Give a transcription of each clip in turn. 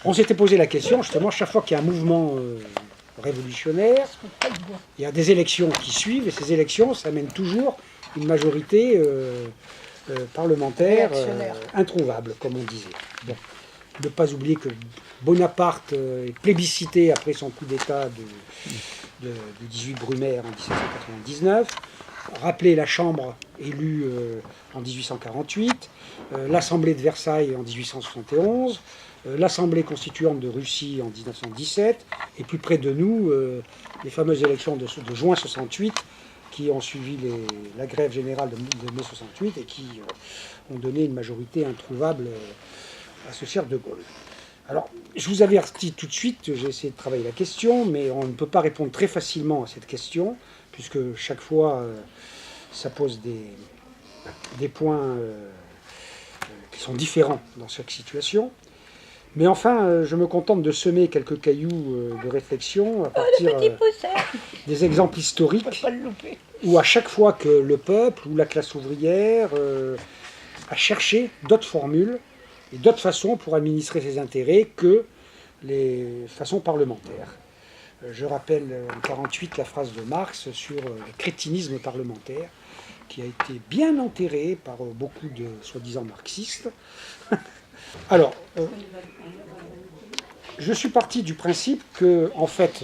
On s'était posé la question, justement, chaque fois qu'il y a un mouvement révolutionnaire, il y a des élections qui suivent, et ces élections, ça amène toujours une majorité parlementaire introuvable, comme on disait. Bon. Ne pas oublier que Bonaparte est plébiscité après son coup d'État du 18 Brumaire en 1799, rappeler la Chambre élue en 1848, l'Assemblée de Versailles en 1871, l'Assemblée constituante de Russie en 1917, et plus près de nous, les fameuses élections de juin 68, qui ont suivi la grève générale de mai 68 et qui ont donné une majorité introuvable à ce cher de Gaulle. Alors, je vous avertis tout de suite, j'ai essayé de travailler la question, mais on ne peut pas répondre très facilement à cette question, puisque chaque fois, ça pose des points qui sont différents dans chaque situation. Mais enfin, je me contente de semer quelques cailloux de réflexion à partir des exemples historiques, où à chaque fois que le peuple ou la classe ouvrière a cherché d'autres formules, et d'autres façons pour administrer ses intérêts que les façons parlementaires. Je rappelle en 1948 la phrase de Marx sur le crétinisme parlementaire, qui a été bien enterré par beaucoup de soi-disant marxistes. Alors, je suis parti du principe que, en fait,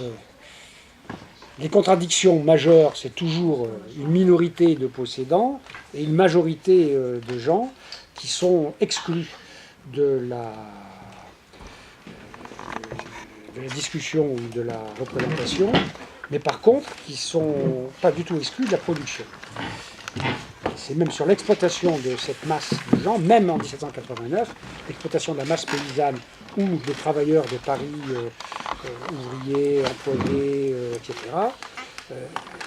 les contradictions majeures, c'est toujours une minorité de possédants et une majorité de gens qui sont exclus de la discussion ou de la représentation, mais par contre, qui ne sont pas du tout exclus de la production. C'est même sur l'exploitation de cette masse de gens, même en 1789, l'exploitation de la masse paysanne ou des travailleurs de Paris, ouvriers, employés, etc.,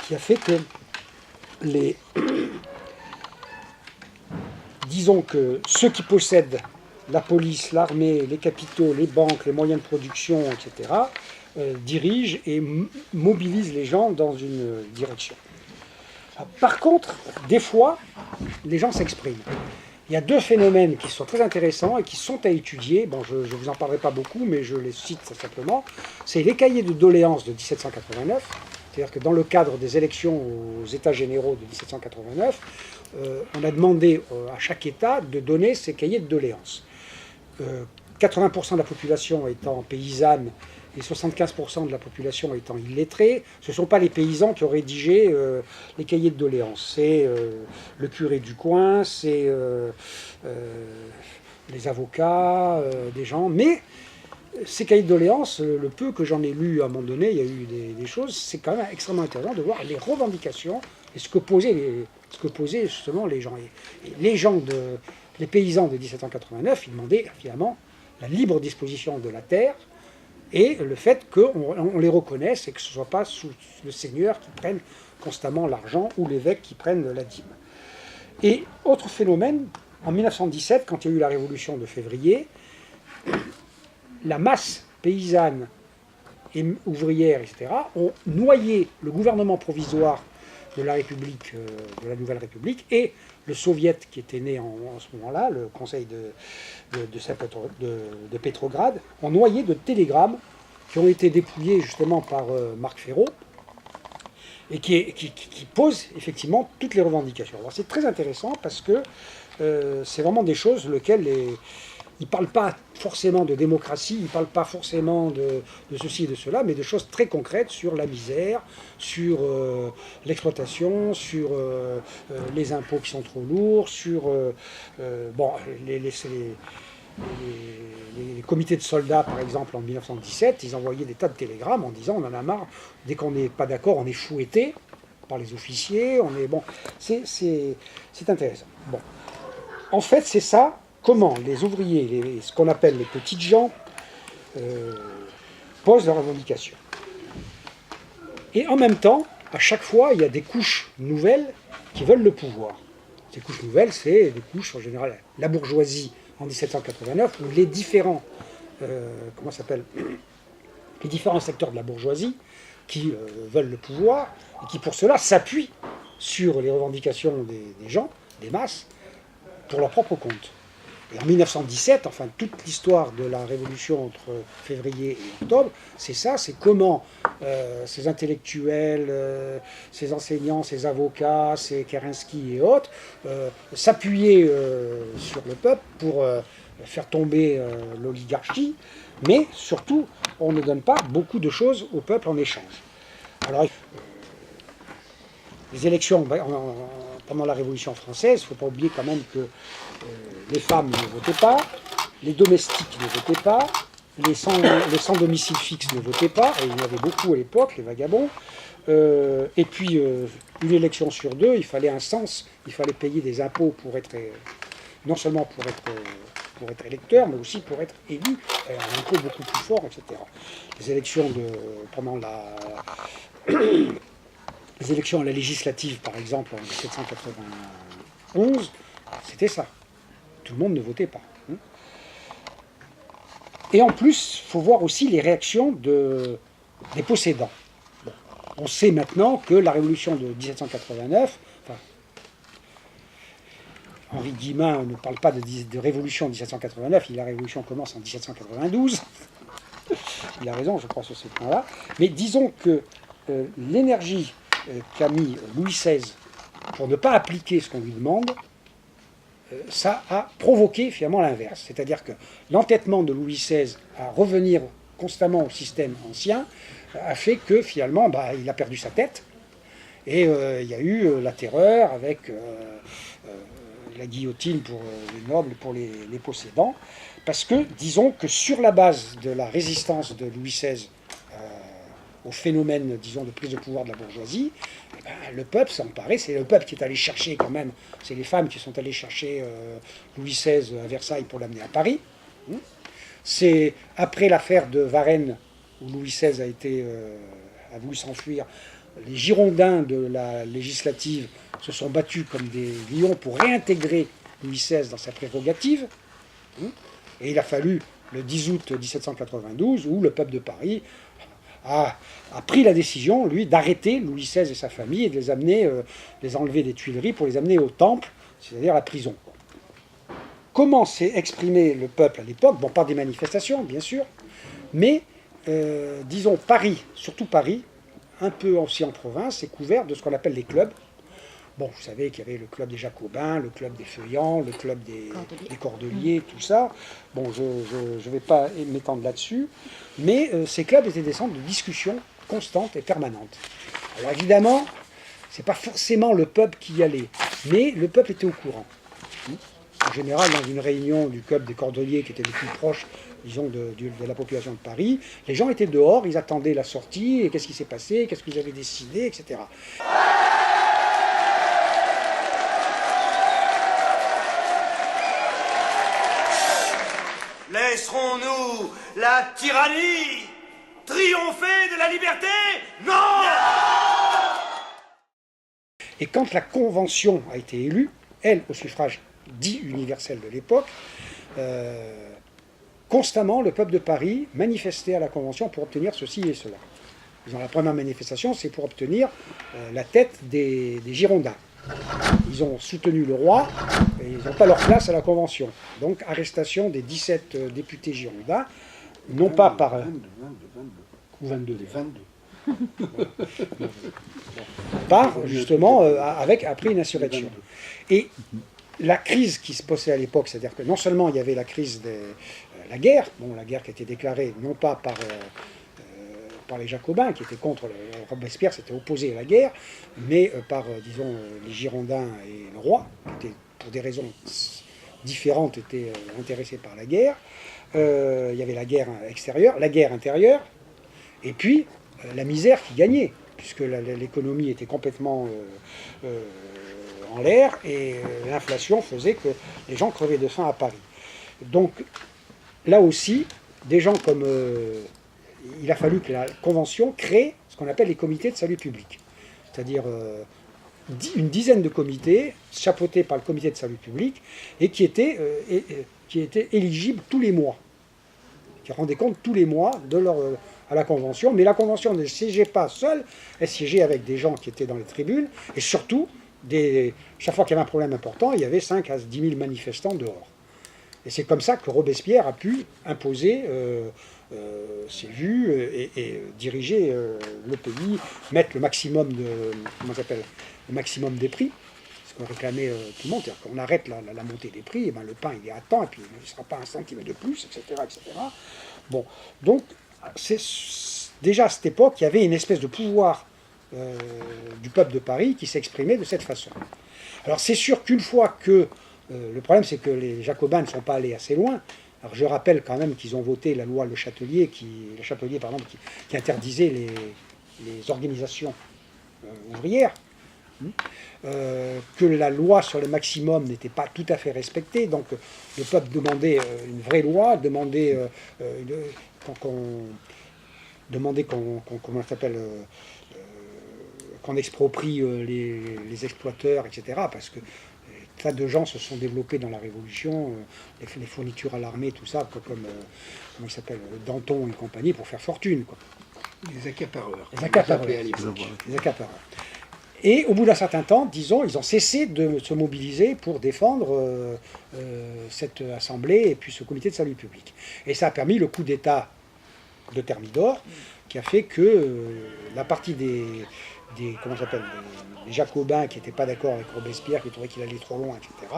qui a fait que disons que ceux qui possèdent la police, l'armée, les capitaux, les banques, les moyens de production, etc., dirigent et mobilisent les gens dans une direction. Alors, par contre, des fois, les gens s'expriment. Il y a deux phénomènes qui sont très intéressants et qui sont à étudier. Bon, je ne vous en parlerai pas beaucoup, mais je les cite simplement. C'est les cahiers de doléances de 1789. C'est-à-dire que dans le cadre des élections aux États généraux de 1789, on a demandé à chaque État de donner ses cahiers de doléances. 80% de la population étant paysanne et 75% de la population étant illettrée, ce ne sont pas les paysans qui ont rédigé les cahiers de doléances. C'est le curé du coin, c'est les avocats, des gens. Mais ces cahiers de doléances, le peu que j'en ai lu à un moment donné, il y a eu des choses, c'est quand même extrêmement intéressant de voir les revendications et ce que posaient justement les gens. Et les paysans de 1789, ils demandaient finalement la libre disposition de la terre et le fait qu'on les reconnaisse et que ce ne soit pas sous le seigneur qui prenne constamment l'argent ou l'évêque qui prenne la dîme. Et autre phénomène, en 1917, quand il y a eu la révolution de février, la masse paysanne et ouvrière, etc., ont noyé le gouvernement provisoire de la République, de la Nouvelle République, et le Soviet qui était né en ce moment-là, le Conseil de Pétrograd, ont noyé de télégrammes qui ont été dépouillés justement par Marc Féraud, et qui posent effectivement toutes les revendications. Alors c'est très intéressant parce que c'est vraiment des choses lesquelles ils ne parlent pas forcément de démocratie, ils ne parlent pas forcément de ceci et de cela, mais de choses très concrètes sur la misère, sur l'exploitation, sur les impôts qui sont trop lourds, sur les comités de soldats, par exemple, en 1917, ils envoyaient des tas de télégrammes en disant on en a marre, dès qu'on n'est pas d'accord, on est fouetté par les officiers, c'est intéressant. Bon. En fait, c'est ça. Comment les ouvriers, ce qu'on appelle les petites gens, posent leurs revendications. Et en même temps, à chaque fois, il y a des couches nouvelles qui veulent le pouvoir. Ces couches nouvelles, c'est des couches, en général, la bourgeoisie en 1789, où les différents, les différents secteurs de la bourgeoisie qui veulent le pouvoir, et qui pour cela s'appuient sur les revendications des gens, des masses, pour leur propre compte. Et en 1917, enfin toute l'histoire de la révolution entre février et octobre, c'est ça, c'est comment ces intellectuels, ces enseignants, ces avocats, ces Kerensky et autres, s'appuyaient sur le peuple pour faire tomber l'oligarchie, mais surtout, on ne donne pas beaucoup de choses au peuple en échange. Alors, les élections pendant la Révolution française, il ne faut pas oublier quand même que les femmes ne votaient pas, les domestiques ne votaient pas, les sans domicile fixe ne votaient pas, et il y en avait beaucoup à l'époque, les vagabonds. Et puis, une élection sur deux, il fallait un cens, il fallait payer des impôts pour être, non seulement pour être électeur, mais aussi pour être élu, un impôt beaucoup plus fort, etc. Les élections pendant les élections à la législative, par exemple, en 1791, c'était ça. Tout le monde ne votait pas. Et en plus, il faut voir aussi les réactions des possédants. Bon, on sait maintenant que la révolution de 1789, enfin, Henri Guillemin ne parle pas de révolution en 1789, la révolution commence en 1792. Il a raison, je crois, sur ce point-là. Mais disons que l'énergie qu'a mis Louis XVI pour ne pas appliquer ce qu'on lui demande, ça a provoqué finalement l'inverse. C'est-à-dire que l'entêtement de Louis XVI à revenir constamment au système ancien a fait que finalement il a perdu sa tête. Et il y a eu la terreur avec la guillotine pour les nobles et pour les possédants. Parce que, disons que sur la base de la résistance de Louis XVI au phénomène, disons, de prise de pouvoir de la bourgeoisie, le peuple s'est emparé, c'est le peuple qui est allé chercher quand même, c'est les femmes qui sont allées chercher Louis XVI à Versailles pour l'amener à Paris. C'est après l'affaire de Varennes, où Louis XVI a voulu s'enfuir, les Girondins de la législative se sont battus comme des lions pour réintégrer Louis XVI dans sa prérogative. Et il a fallu le 10 août 1792, où le peuple de Paris a pris la décision, lui, d'arrêter Louis XVI et sa famille et de les enlever des Tuileries pour les amener au Temple, c'est-à-dire à la prison. Comment s'est exprimé le peuple à l'époque? Bon, par des manifestations, bien sûr, mais, disons, Paris, surtout Paris, un peu aussi en province, est couvert de ce qu'on appelle les clubs. Bon, vous savez qu'il y avait le club des Jacobins, le club des Feuillants, le club des Cordeliers, tout ça. Bon, je ne vais pas m'étendre là-dessus, mais ces clubs étaient des centres de discussion constante et permanente. Alors évidemment, ce n'est pas forcément le peuple qui y allait, mais le peuple était au courant. En général, dans une réunion du club des Cordeliers, qui était le plus proche, disons, de la population de Paris, les gens étaient dehors, ils attendaient la sortie, et qu'est-ce qui s'est passé, qu'est-ce qu'ils avaient décidé, etc. Laisserons-nous la tyrannie triompher de la liberté? Non! Et quand la Convention a été élue, elle, au suffrage dit universel de l'époque, constamment, le peuple de Paris manifestait à la Convention pour obtenir ceci et cela. La première manifestation, c'est pour obtenir la tête des Girondins. Ils ont soutenu le roi, et ils n'ont pas leur place à la Convention. Donc, arrestation des 17 députés girondins, non pas par... 22. Par, justement, après une insurrection. Et la crise qui se posait à l'époque, c'est-à-dire que non seulement il y avait la crise de la guerre, la guerre qui a été déclarée non pas par les Jacobins, qui étaient contre, Robespierre s'était opposé à la guerre, mais par, disons, les Girondins et le roi, qui étaient, pour des raisons différentes, étaient intéressés par la guerre. Il y avait la guerre extérieure, la guerre intérieure, et puis la misère qui gagnait, puisque l'économie était complètement en l'air, et l'inflation faisait que les gens crevaient de faim à Paris. Donc, là aussi, des gens comme... il a fallu que la Convention crée ce qu'on appelle les comités de salut public. C'est-à-dire une dizaine de comités, chapeautés par le comité de salut public, et qui étaient éligibles tous les mois, qui rendaient compte tous les mois à la Convention. Mais la Convention ne siégeait pas seule, elle siégeait avec des gens qui étaient dans les tribunes, et surtout, chaque fois qu'il y avait un problème important, il y avait 5 à 10 000 manifestants dehors. Et c'est comme ça que Robespierre a pu imposer ses vues et diriger le pays, mettre le maximum le maximum des prix, ce qu'on réclamait tout le monde, c'est-à-dire qu'on arrête la montée des prix, et ben le pain il est à temps, et puis il ne sera pas un centime de plus, etc., etc. Bon, donc déjà à cette époque, il y avait une espèce de pouvoir du peuple de Paris qui s'exprimait de cette façon. Alors c'est sûr qu'une fois que le problème, c'est que les Jacobins ne sont pas allés assez loin. Alors je rappelle quand même qu'ils ont voté la loi Le Châtelier, qui interdisait les organisations ouvrières, que la loi sur le maximum n'était pas tout à fait respectée. Donc le peuple demandait une vraie loi, demandait qu'on exproprie les exploiteurs, etc. Parce que tas de gens se sont développés dans la Révolution, les fournitures à l'armée, tout ça, comme comment il s'appelle, Danton et compagnie, pour faire fortune, quoi. Les accapareurs. Les accapareurs. Les accapareurs. Et au bout d'un certain temps, disons, ils ont cessé de se mobiliser pour défendre cette assemblée et puis ce comité de salut public. Et ça a permis le coup d'État de Thermidor, qui a fait que la partie des Jacobins qui n'étaient pas d'accord avec Robespierre, qui trouvaient qu'il allait trop loin, etc.,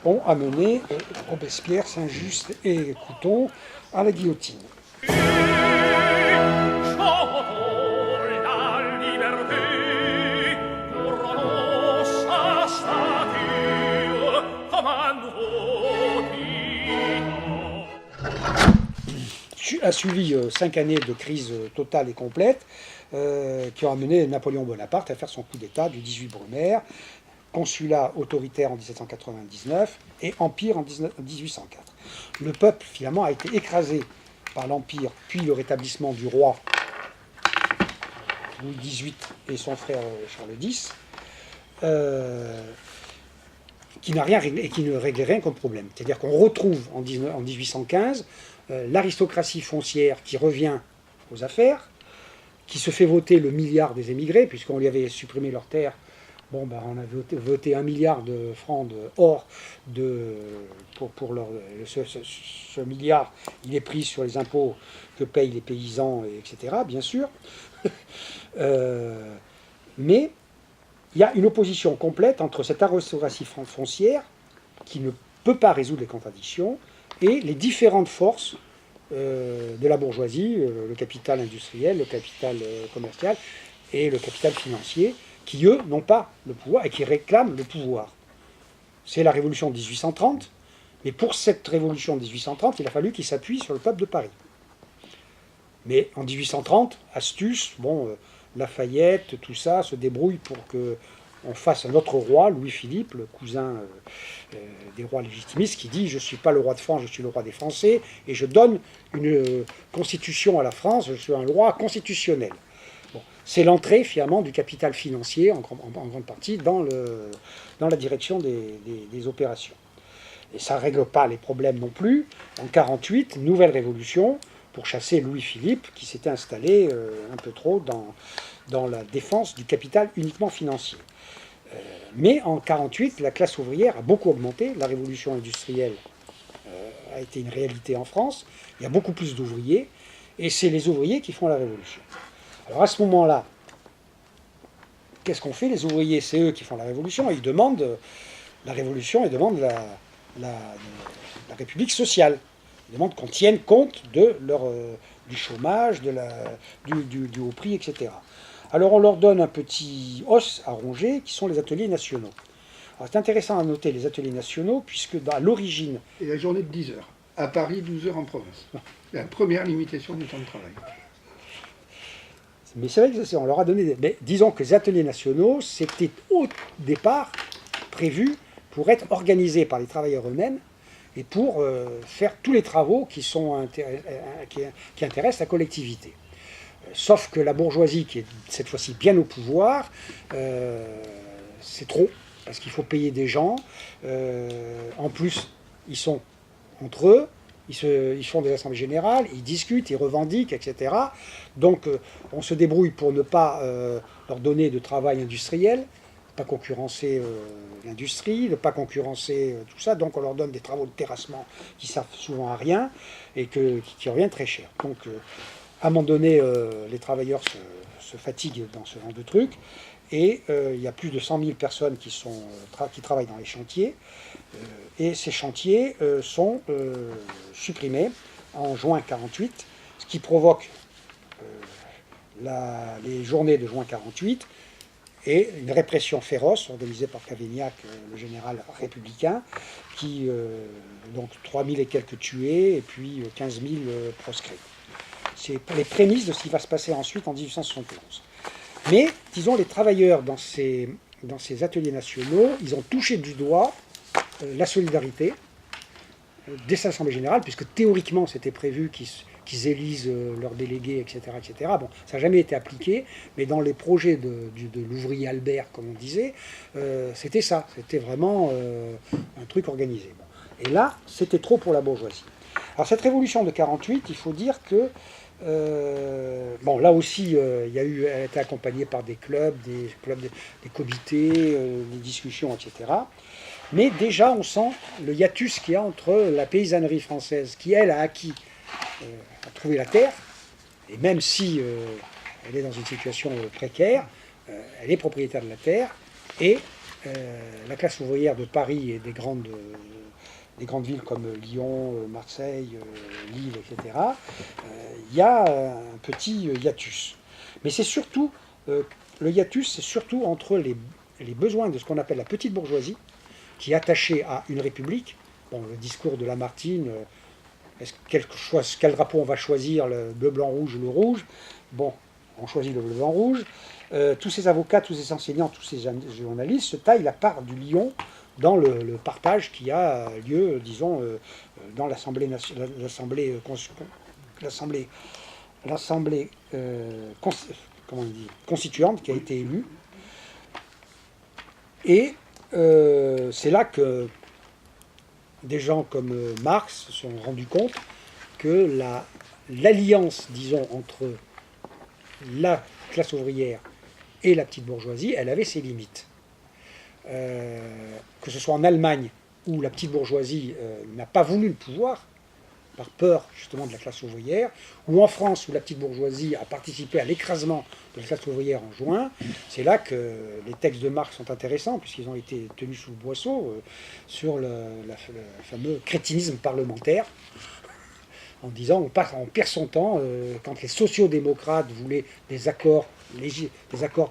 ont amené Robespierre, Saint-Just et Couthon à la guillotine. A suivi 5 années de crise totale et complète qui ont amené Napoléon Bonaparte à faire son coup d'État du 18 Brumaire, consulat autoritaire en 1799 et empire en 1804. Le peuple, finalement, a été écrasé par l'empire, puis le rétablissement du roi Louis XVIII et son frère Charles X, qui n'a rien réglé et qui ne réglait rien comme problème. C'est-à-dire qu'on retrouve en 1815 l'aristocratie foncière qui revient aux affaires, qui se fait voter le milliard des émigrés, puisqu'on lui avait supprimé leurs terres. Bon, ben, on avait voté 1 milliard de francs or pour ce milliard. Il est pris sur les impôts que payent les paysans, etc., bien sûr. Mais il y a une opposition complète entre cette aristocratie foncière, qui ne peut pas résoudre les contradictions, et les différentes forces de la bourgeoisie, le capital industriel, le capital commercial et le capital financier, qui, eux, n'ont pas le pouvoir et qui réclament le pouvoir. C'est la révolution de 1830, mais pour cette révolution de 1830, il a fallu qu'il s'appuie sur le peuple de Paris. Mais en 1830, astuce, Lafayette, tout ça, se débrouille pour qu'on fasse un autre roi, Louis-Philippe, le cousin des rois légitimistes, qui dit « Je ne suis pas le roi de France, je suis le roi des Français, et je donne une constitution à la France, je suis un roi constitutionnel. » Bon, c'est l'entrée, finalement, du capital financier, en grande partie, dans la direction des opérations. Et ça ne règle pas les problèmes non plus. En 1948, nouvelle révolution, pour chasser Louis-Philippe, qui s'était installé un peu trop dans la défense du capital uniquement financier. Mais en 1948, la classe ouvrière a beaucoup augmenté, la révolution industrielle a été une réalité en France, il y a beaucoup plus d'ouvriers, et c'est les ouvriers qui font la révolution. Alors à ce moment-là, qu'est-ce qu'on fait? Les ouvriers, c'est eux qui font la révolution, et ils demandent la révolution, ils demandent la République sociale. Ils demandent qu'on tienne compte du chômage, du haut prix, etc. Alors on leur donne un petit os à ronger, qui sont les ateliers nationaux. Alors c'est intéressant à noter les ateliers nationaux, puisque à l'origine... Et la journée de 10 heures. À Paris, 12 heures en province. La première limitation du temps de travail. Mais c'est vrai qu'on leur a donné... Mais disons que les ateliers nationaux, c'était au départ prévu pour être organisés par les travailleurs eux-mêmes, et pour faire tous les travaux qui intéressent la collectivité. Sauf que la bourgeoisie, qui est cette fois-ci bien au pouvoir, c'est trop, parce qu'il faut payer des gens. En plus, ils sont entre eux, ils font des assemblées générales, ils discutent, ils revendiquent, etc. Donc on se débrouille pour ne pas leur donner de travail industriel, pas concurrencer l'industrie, de ne pas concurrencer tout ça. Donc on leur donne des travaux de terrassement qui servent souvent à rien et qui reviennent très cher. Donc à un moment donné, les travailleurs se fatiguent dans ce genre de trucs. Et il y a plus de 100 000 personnes qui travaillent dans les chantiers. Et ces chantiers sont supprimés en juin 1948, ce qui provoque les journées de juin 1948 et une répression féroce organisée par Cavaignac, le général républicain, qui, donc 3 000 et quelques tués et puis 15 000 proscrits. C'est les prémices de ce qui va se passer ensuite en 1871. Mais, disons, les travailleurs dans ces ateliers nationaux, ils ont touché du doigt la solidarité des assemblées générales, puisque théoriquement c'était prévu qu'ils élisent leurs délégués, etc., etc. Bon, ça n'a jamais été appliqué, mais dans les projets de l'ouvrier Albert, comme on disait, c'était ça, c'était vraiment un truc organisé. Bon. Et là, c'était trop pour la bourgeoisie. Alors cette révolution de 1948, il faut dire que bon, là aussi, elle a été accompagnée par des clubs, des comités, des discussions, etc. Mais déjà, on sent le hiatus qu'il y a entre la paysannerie française, qui, elle, a trouvé la terre, et même si elle est dans une situation précaire, elle est propriétaire de la terre, et la classe ouvrière de Paris et des grandes villes comme Lyon, Marseille, Lille, etc., il y a un petit hiatus. Mais c'est surtout, le hiatus, c'est surtout entre les besoins de ce qu'on appelle la petite bourgeoisie, qui est attachée à une république. Bon, le discours de Lamartine, quel drapeau on va choisir, le bleu, blanc, rouge ou le rouge? Bon, on choisit le bleu, blanc, rouge. Tous ces avocats, tous ces enseignants, tous ces journalistes se taillent la part du lion dans le partage qui a lieu, disons, dans l'Assemblée constituante qui a été élue. Et c'est là que des gens comme Marx se sont rendus compte que l'alliance, disons, entre la classe ouvrière et la petite bourgeoisie, elle avait ses limites. Que ce soit en Allemagne, où la petite bourgeoisie n'a pas voulu le pouvoir, par peur justement de la classe ouvrière, ou en France, où la petite bourgeoisie a participé à l'écrasement de la classe ouvrière en juin, c'est là que les textes de Marx sont intéressants, puisqu'ils ont été tenus sous le boisseau, sur le fameux crétinisme parlementaire, en disant on perd son temps, quand les sociodémocrates voulaient des accords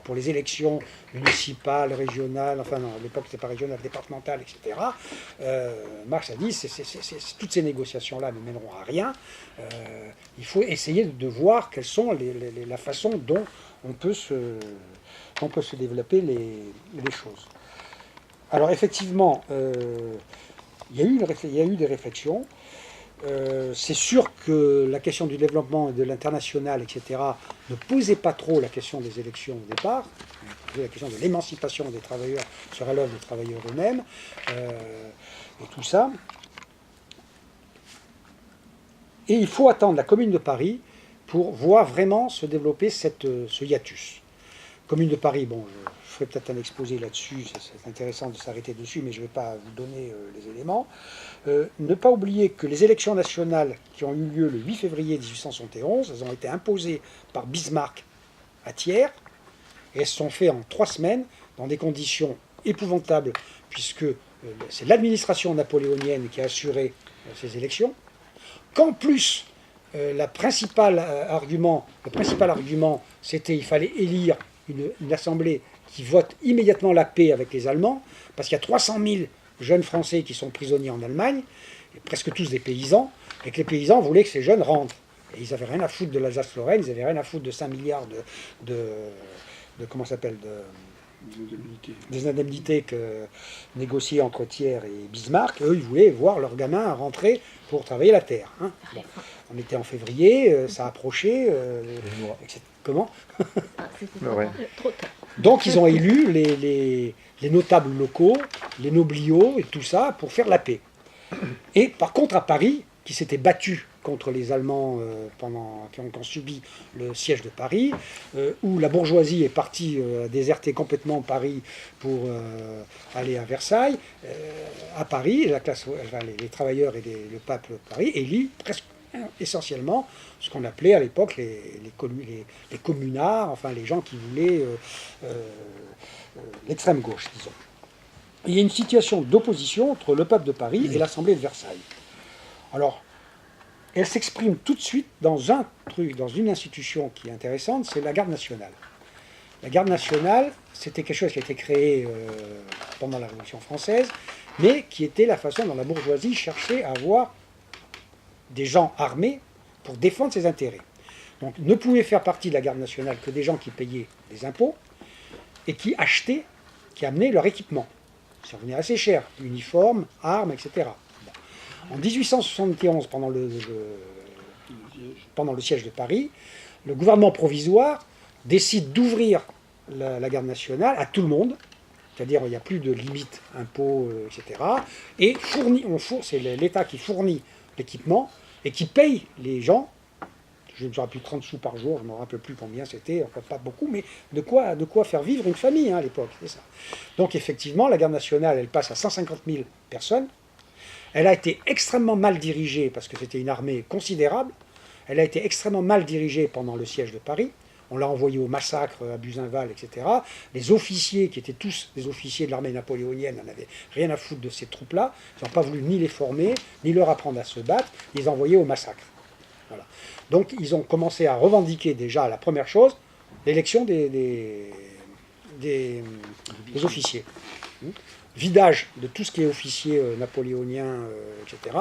pour les élections municipales, régionales, enfin non, à l'époque c'était pas régional, départemental, etc. Marx a dit toutes ces négociations-là ne mèneront à rien. Il faut essayer de voir quelles sont la façon dont on peut se développer les choses. Alors effectivement, il y a eu des réflexions. C'est sûr que la question du développement et de l'international, etc., ne posait pas trop la question des élections au départ, la question de l'émancipation des travailleurs serait l'œuvre des travailleurs eux-mêmes, et tout ça. Et il faut attendre la Commune de Paris pour voir vraiment se développer ce hiatus. Commune de Paris, bon, je ferai peut-être un exposé là-dessus, c'est intéressant de s'arrêter dessus, mais je ne vais pas vous donner les éléments. Ne pas oublier que les élections nationales qui ont eu lieu le 8 février 1871, elles ont été imposées par Bismarck à Thiers, et elles se sont faites en 3 semaines, dans des conditions épouvantables, puisque c'est l'administration napoléonienne qui a assuré ces élections, qu'en plus, le principal argument, c'était qu'il fallait élire une assemblée qui vote immédiatement la paix avec les Allemands, parce qu'il y a 300 000 jeunes Français qui sont prisonniers en Allemagne, et presque tous des paysans, et que les paysans voulaient que ces jeunes rentrent. Et ils n'avaient rien à foutre de l'Alsace-Lorraine, ils n'avaient rien à foutre de 5 milliards des indemnités que négociaient entre Thiers et Bismarck. Eux, ils voulaient voir leurs gamins rentrer pour travailler la terre. Hein. Bon. On était en février, ça approchait. Comment Ouais. Donc ils ont élu les notables locaux, les nobliaux et tout ça pour faire la paix. Et par contre à Paris, qui s'était battu contre les Allemands qui ont subi le siège de Paris, où la bourgeoisie est partie déserter complètement Paris pour aller à Versailles. À Paris, la classe, les travailleurs et le peuple de Paris élit presque essentiellement ce qu'on appelait à l'époque les communards, enfin les gens qui voulaient l'extrême gauche, disons. Il y a une situation d'opposition entre le peuple de Paris et l'Assemblée de Versailles. Alors, elle s'exprime tout de suite dans une institution qui est intéressante, c'est la Garde nationale. La Garde nationale, c'était quelque chose qui a été créé pendant la Révolution française, mais qui était la façon dont la bourgeoisie cherchait à avoir des gens armés pour défendre ses intérêts. Donc, ne pouvaient faire partie de la Garde nationale que des gens qui payaient des impôts et qui achetaient, qui amenaient leur équipement. Ça revenait assez cher, uniformes, armes, etc. En 1871, pendant le siège de Paris, le gouvernement provisoire décide d'ouvrir la Garde nationale à tout le monde, c'est-à-dire il n'y a plus de limite impôts, etc. Et c'est l'État qui fournit l'équipement et qui paye les gens, je ne saurais plus 30 sous par jour, je ne me rappelle plus combien c'était, enfin pas beaucoup, mais de quoi faire vivre une famille à l'époque, c'est ça. Donc effectivement, la Garde nationale, elle passe à 150 000 personnes. Elle a été extrêmement mal dirigée, parce que c'était une armée considérable. Elle a été extrêmement mal dirigée pendant le siège de Paris. On l'a envoyée au massacre à Buzenval, etc. Les officiers, qui étaient tous des officiers de l'armée napoléonienne, n'en avaient rien à foutre de ces troupes-là. Ils n'ont pas voulu ni les former, ni leur apprendre à se battre. Ils les ont envoyés au massacre. Voilà. Donc ils ont commencé à revendiquer déjà, la première chose, l'élection des officiers. Vidage de tout ce qui est officier napoléonien, etc.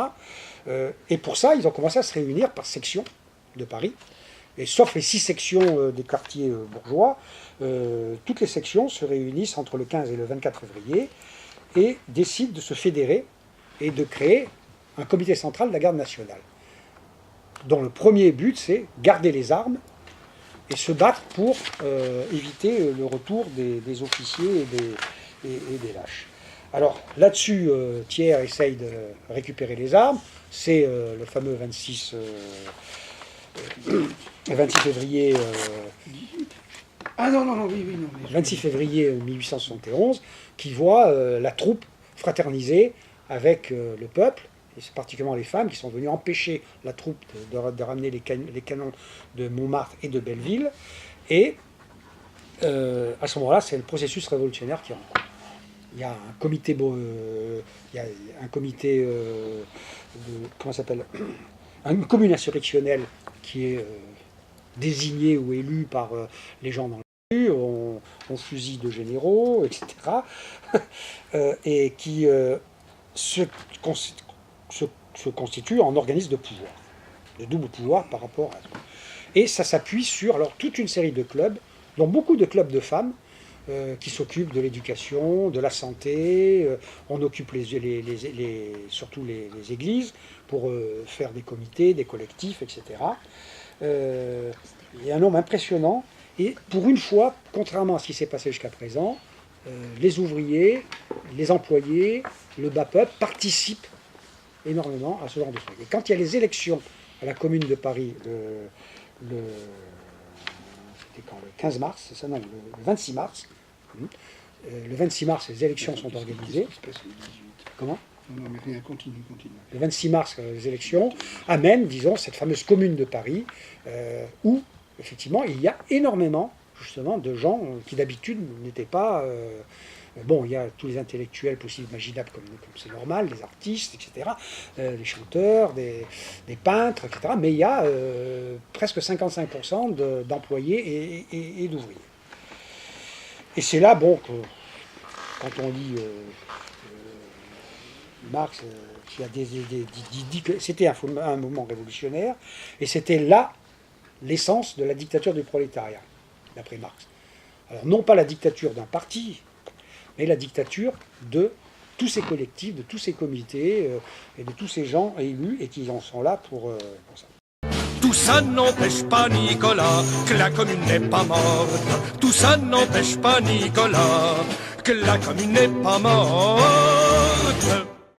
Et pour ça, ils ont commencé à se réunir par section de Paris. Et sauf les 6 sections des quartiers bourgeois, toutes les sections se réunissent entre le 15 et le 24 février et décident de se fédérer et de créer un comité central de la Garde nationale, dont le premier but, c'est garder les armes et se battre pour éviter le retour des officiers et des lâches. Alors là-dessus, Thiers essaye de récupérer les armes. C'est le fameux 26 février. Ah non, oui, non. 26 février 1871, qui voit la troupe fraterniser avec le peuple, et c'est particulièrement les femmes qui sont venues empêcher la troupe de ramener les canons de Montmartre et de Belleville. Et à ce moment-là, c'est le processus révolutionnaire qui rencontre. Il y a un comité, comment ça s'appelle, une commune insurrectionnelle qui est désignée ou élue par les gens dans la rue, on fusille de généraux, etc. Et qui se constitue en organisme de pouvoir, de double pouvoir par rapport à ça. Et ça s'appuie sur toute une série de clubs, dont beaucoup de clubs de femmes, qui s'occupent de l'éducation, de la santé. On occupe surtout les églises pour faire des comités, des collectifs, etc. Il y a un nombre impressionnant. Et pour une fois, contrairement à ce qui s'est passé jusqu'à présent, les ouvriers, les employés, le bas peuple participent énormément à ce genre de trucs. Et quand il y a les élections à la Commune de Paris, c'était quand, le 15 mars, c'est ça, non, le 26 mars. Le 26 mars, les élections sont organisées. Comment ? Non, mais rien, continue. Le 26 mars, les élections amènent, disons, cette fameuse Commune de Paris, où, effectivement, il y a énormément, justement, de gens qui, d'habitude, n'étaient pas... bon, il y a tous les intellectuels possibles, imaginables, comme c'est normal, les artistes, etc., les chanteurs, des peintres, etc., mais il y a presque 55% d'employés et d'ouvriers. Et c'est là, bon, que quand on lit Marx, qui a dit que c'était un mouvement révolutionnaire, et c'était là l'essence de la dictature du prolétariat, d'après Marx. Alors non pas la dictature d'un parti, mais la dictature de tous ces collectifs, de tous ces comités, et de tous ces gens élus, et qui en sont là pour ça. Tout ça n'empêche pas Nicolas que la commune n'est pas morte. Tout ça n'empêche pas Nicolas que la commune n'est pas morte.